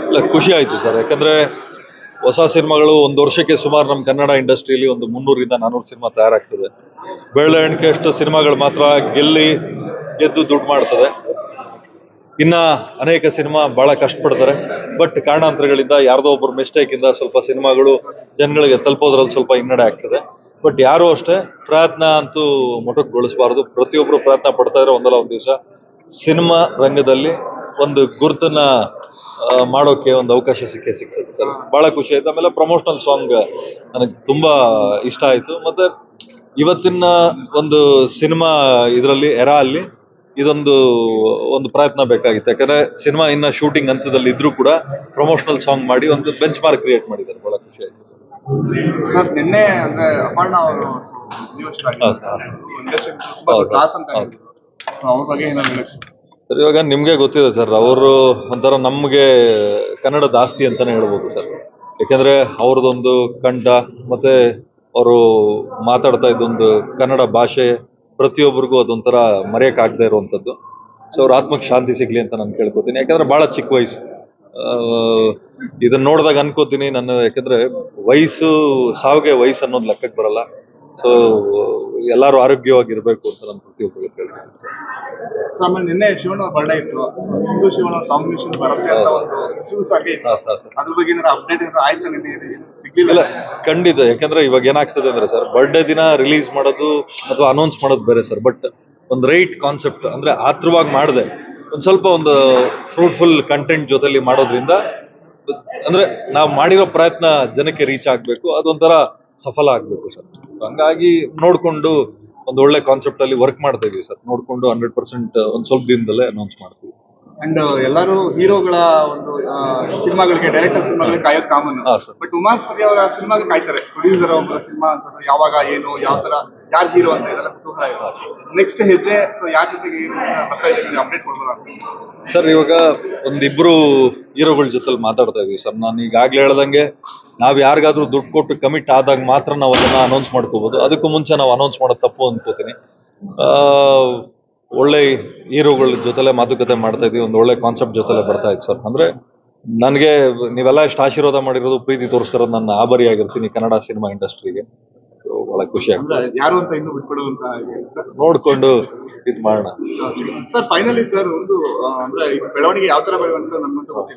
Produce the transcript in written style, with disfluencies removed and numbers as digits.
ಇಲ್ಲ, ಖುಷಿ ಆಯ್ತು ಸರ್. ಯಾಕಂದ್ರೆ ಹೊಸ ಸಿನಿಮಾಗಳು ಒಂದು ವರ್ಷಕ್ಕೆ ಸುಮಾರು ನಮ್ಮ ಕನ್ನಡ ಇಂಡಸ್ಟ್ರಿಯಲ್ಲಿ ಒಂದು 300ರಿಂದ 400 ಸಿನಿಮಾ ತಯಾರಾಗ್ತದೆ. ಬೆರಳೆಣಿಕೆ ಅಷ್ಟು ಸಿನಿಮಾಗಳು ಮಾತ್ರ ಗೆದ್ದು ದುಡ್ಡು ಮಾಡ್ತದೆ. ಇನ್ನ ಅನೇಕ ಸಿನಿಮಾ ಬಹಳ ಕಷ್ಟಪಡ್ತಾರೆ. ಬಟ್ ಕಾರಣಾಂತರಗಳಿಂದ ಯಾರ್ದೋ ಒಬ್ಬರು ಮಿಸ್ಟೇಕ್ ಇಂದ ಸ್ವಲ್ಪ ಸಿನಿಮಾಗಳು ಜನಗಳಿಗೆ ತಲುಪೋದ್ರಲ್ಲಿ ಸ್ವಲ್ಪ ಹಿನ್ನಡೆ ಆಗ್ತದೆ. ಬಟ್ ಯಾರು ಅಷ್ಟೇ ಪ್ರಯತ್ನ ಅಂತೂ ಮೊಟಕುಗೊಳಿಸಬಾರದು. ಪ್ರತಿಯೊಬ್ಬರು ಪ್ರಯತ್ನ ಪಡ್ತಾ ಇದ್ರೆ ಒಂದಲ್ಲ ಒಂದು ದಿವಸ ಸಿನಿಮಾ ರಂಗದಲ್ಲಿ ಒಂದು ಗುರುತನ್ನ ಮಾಡೋಕೆ ಒಂದು ಅವಕಾಶ ಸಿಗ್ತದೆ ಸರ್. ಬಹಳ ಖುಷಿ ಆಯ್ತು. ಆಮೇಲೆ ಪ್ರಮೋಷನಲ್ ಸಾಂಗ್ ನನಗೆ ತುಂಬಾ ಇಷ್ಟ ಆಯ್ತು. ಮತ್ತೆ ಇವತ್ತಿನ ಒಂದು ಸಿನಿಮಾ ಇದರಲ್ಲಿ ಅಲ್ಲಿ ಇದೊಂದು ಒಂದು ಪ್ರಯತ್ನ ಬೇಕಾಗಿತ್ತು. ಯಾಕಂದ್ರೆ ಸಿನಿಮಾ ಇನ್ನ ಶೂಟಿಂಗ್ ಹಂತದಲ್ಲಿ ಇದ್ರೂ ಕೂಡ ಪ್ರಮೋಷನಲ್ ಸಾಂಗ್ ಮಾಡಿ ಒಂದು ಬೆಂಚ್ ಮಾರ್ಕ್ ಕ್ರಿಯೇಟ್ ಮಾಡಿದ್ದಾರೆ. ಬಹಳ ಖುಷಿ ಆಯ್ತು ಸರ್. ನಿನ್ನೆ ಅಂದ್ರೆ ಅಪರ್ಣ ಅವರು ಅವ್ರ ಬಗ್ಗೆ ಏನಾದ್ರು ಸರ್, ಇವಾಗ ನಿಮ್ಗೆ ಗೊತ್ತಿದೆ ಸರ್, ಅವರು ಒಂಥರ ನಮ್ಗೆ ಕನ್ನಡದ ಆಸ್ತಿ ಅಂತಾನೆ ಹೇಳ್ಬೋದು ಸರ್. ಯಾಕಂದ್ರೆ ಅವ್ರದ್ದೊಂದು ಕಂಠ ಮತ್ತೆ ಅವರು ಮಾತಾಡ್ತಾ ಇದ್ದೊಂದು ಕನ್ನಡ ಭಾಷೆ ಪ್ರತಿಯೊಬ್ಬರಿಗೂ ಅದೊಂಥರ ಮರೆಯಕ್ ಆಗದೆ ಇರುವಂತದ್ದು. ಸೊ ಅವ್ರ ಆತ್ಮಕ್ಕೆ ಶಾಂತಿ ಸಿಗ್ಲಿ ಅಂತ ನಾನು ಕೇಳ್ಕೊತೀನಿ. ಯಾಕಂದ್ರೆ ಬಹಳ ಚಿಕ್ಕ ವಯಸ್ಸು. ಇದನ್ನ ನೋಡಿದಾಗ ಅನ್ಕೋತೀನಿ ನಾನು, ಯಾಕಂದ್ರೆ ಸಾವಿಗೆ ವಯಸ್ಸು ಅನ್ನೋದು ಲೆಕ್ಕಕ್ಕೆ ಬರಲ್ಲ. ಸೊ ಎಲ್ಲರೂ ಆರೋಗ್ಯವಾಗಿರ್ಬೇಕು ಅಂತ ನಾನು ಪ್ರತಿಯೊಬ್ಬರಿಗೆ ಕೇಳ್ತೀನಿ. ಆಮೇಲೆ ನಿನ್ನೆ ಶಿವಣ್ಣ ಬರ್ಡೇ ಇತ್ತು. ಹಿಂದೂ ಶಿವಣ್ಣ ಕಾಂಬಿನೇಷನ್ ಬರುತ್ತೆ ಅಂತ ಒಂದು ನ್ಯೂಸ್ ಆಗಿ ಅದ್ರ ಬಗ್ಗೆ ಅಪ್ಡೇಟ್ ಆಯ್ತು ನಿನ್ನೆ ಸಿಗ್ಲಿಲ್ಲ? ಖಂಡಿತ. ಯಾಕಂದ್ರೆ ಇವಾಗ ಏನಾಗ್ತದೆ ಅಂದ್ರೆ ಸರ್, ಬರ್ಡೇ ದಿನ ರಿಲೀಸ್ ಮಾಡೋದು ಅಥವಾ ಅನೌನ್ಸ್ ಮಾಡೋದು ಬೇರೆ ಸರ್. ಬಟ್ ಒಂದು ರೈಟ್ ಕಾನ್ಸೆಪ್ಟ್ ಅಂದ್ರೆ ಆತ್ರವಾಗಿ ಮಾಡದೆ ಒಂದ್ ಸ್ವಲ್ಪ ಒಂದು ಫ್ರೂಟ್ಫುಲ್ ಕಂಟೆಂಟ್ ಜೊತೆಲಿ ಮಾಡೋದ್ರಿಂದ ಅಂದ್ರೆ ನಾವು ಮಾಡಿರೋ ಪ್ರಯತ್ನ ಜನಕ್ಕೆ ರೀಚ್ ಆಗ್ಬೇಕು, ಅದೊಂಥರ ಸಫಲ ಆಗ್ಬೇಕು ಸರ್. ಹಂಗಾಗಿ ನೋಡ್ಕೊಂಡು ಒಂದು ಒಳ್ಳೆ ಕಾನ್ಸೆಪ್ಟ್ ಅಲ್ಲಿ ವರ್ಕ್ ಮಾಡ್ತಾ ಇದೀವಿ ಸರ್. ನೋಡ್ಕೊಂಡು 100% ಒಂದ್ ಸ್ವಲ್ಪ ದಿನದಲ್ಲೇ ಅನೌನ್ಸ್ ಮಾಡ್ತೀವಿ. ಅಂಡ್ ಎಲ್ಲರೂ ಹೀರೋಗಳ ಒಂದು ಸಿನಿಮಾಗಳಿಗೆ, ಡೈರೆಕ್ಟರ್ ಸಿನಿಮಾಗಳಿಗೆ ಕಾಯೋದು ಕಾಮನ್. ಬಟ್ ಉಮಾಪತಿ ಅವರ ಸಿನಿಮಾಗೆ ಕಾಯ್ತಾರೆ. ಪ್ರೊಡ್ಯೂಸರ್ ಒಬ್ಬರ ಸಿನಿಮಾ ಅಂತ ಯಾವಾಗ ಏನು ಯಾವ ತರ ಯಾರು ಹೀರೋ ಅಂತ ಇದೆಲ್ಲ ಕುತೂಹಲ ಇದೆ. ನೆಕ್ಸ್ಟ್ ಹೆಜ್ಜೆ ಸೊ ಯಾರ ಜೊತೆಗೆ ಬರ್ತಾ ಇದ್ದೀವಿ ಅಪ್ಡೇಟ್ ಕೊಡ್ಬೋದು ಸರ್. ಇವಾಗ ಒಂದಿಬ್ರು ಹೀರೋಗಳ ಜೊತೆಲಿ ಮಾತಾಡ್ತಾ ಇದೀವಿ ಸರ್. ನಾನು ಈಗಾಗ್ಲೇ ಹೇಳ್ದಂಗೆ ನಾವ್ ಯಾರಿಗಾದ್ರೂ ದುಡ್ಡು ಕೊಟ್ಟು ಕಮಿಟ್ ಆದಾಗ ಮಾತ್ರ ನಾವು ಅದನ್ನ ಅನೌನ್ಸ್ ಮಾಡ್ಕೋಬಹುದು. ಅದಕ್ಕೂ ಮುಂಚೆ ನಾವು ಅನೌನ್ಸ್ ಮಾಡೋದು ತಪ್ಪು ಅನ್ಕೋತೀನಿ. ಒಳ್ಳೆ ಹೀರೋಗಳ ಜೊತೆಲೆ ಮಾತುಕತೆ ಮಾಡ್ತಾ ಇದೀವಿ. ಒಂದು ಒಳ್ಳೆ ಕಾನ್ಸೆಪ್ಟ್ ಜೊತೆಲೆ ಬರ್ತಾ ಇತ್ತು ಸರ್. ಅಂದ್ರೆ ನನಗೆ ನೀವೆಲ್ಲ ಎಷ್ಟು ಆಶೀರ್ವಾದ ಮಾಡಿರೋದು, ಪ್ರೀತಿ ತೋರಿಸ್ತಿರೋದು ನನ್ನ ಆಭಾರಿ ಆಗಿರ್ತೀನಿ ಕನ್ನಡ ಸಿನಿಮಾ ಇಂಡಸ್ಟ್ರಿಗೆ. ಬಹಳ ಖುಷಿ ಆಗ್ತದೆ. ಯಾರು ಅಂತ ಇನ್ನು ಬಿಟ್ಕೊಡೋದು ಅಂತ ನೋಡ್ಕೊಂಡು ಇದು ಮಾಡೋಣ ಸರ್. ಫೈನಲಿ ಸರ್, ಒಂದು ಅಂದ್ರೆ ಬೆಳವಣಿಗೆ ಯಾವ ತರ ಬೆಳವಣಿಗೆ ನಮ್ಮಂತೂ ಗೊತ್ತಿಲ್ಲ.